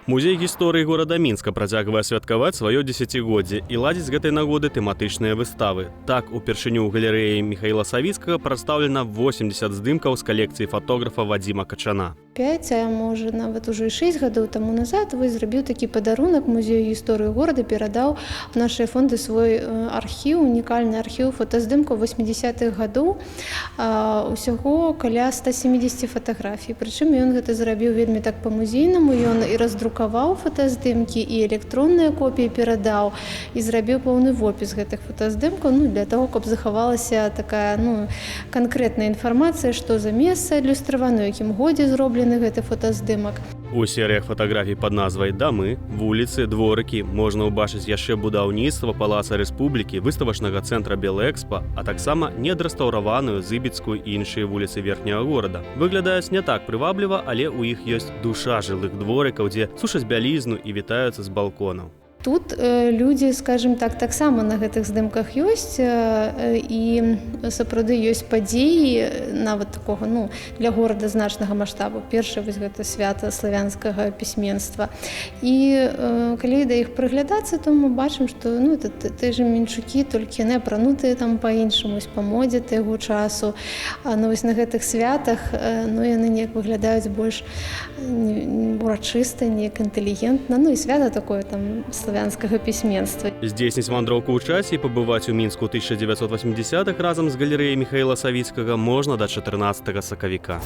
Музей гісторыі горада Мінска працягвае святкаваць сваё дзесяцігоддзе і ладзіць з гэтай нагоды тэматычныя выставы. Так, упершыню ў галерэі Міхаіла Савіцкага прадстаўлена 80 здымкаў з калекцыі фатографа Вадзіма Качана. 5, а можа нават уже 6 гадоў таму назад зрабіў такі падарунак музею гісторыі горада, перадаў у нашыя фонды свой архіў, унікальны архіў фотаздымкаў 80-х гадоў. Усяго каля 170 фатаграфій. Прычым ён гэта зрабіў вельмі так па-музейнаму, ён і раздрукаваў фотаздымкі, і электронныя копіі перадаў, і зрабіў поўны вопіс гэтых фотаздымкаў, для таго, каб захавалася такая канкрэтная інфармацыя, што за месца ілюстравана, у якім годзе зроблены гэты фотаздымак. У серыях фатаграфій пад назвай «Дамы», «Вуліцы», «Дворыкі» можна ўбачыць яшчэ будаўніцтва Палаца Рэспублікі, выставачнага цэнтра Белэкспа, а таксама неадрэстаўраваную Зыбіцкую і іншыя вуліцы верхняга горада. Выглядаюць не так прывабліва, але ў іх ёсць душа жылых дворыкаў, дзе сушаць бялізну і вітаюцца з балконаў. Тут людзі, скажем так, таксама на гэтых здымках ёсць, і сапраўды ёсць падзеі нават такога, для горада значнага маштабу. Першае гэта свята славянскага пісьменства. І калі да іх прыглядацца, то мы бачым, што ты ж Мінчукі, толькі яны апранутыя там па-іншаму, па модзе таго часу. На гэтых святах яны неяк выглядаюць больш урачыста, неяк інтэлігентна. І свята такое там славянскага пісьменства. Здзейсніць вандроўку ў часе і пабываць у Мінску 1980-х разам з галерэяй Міхаіла Савіцкага можна да 14 сакавіка.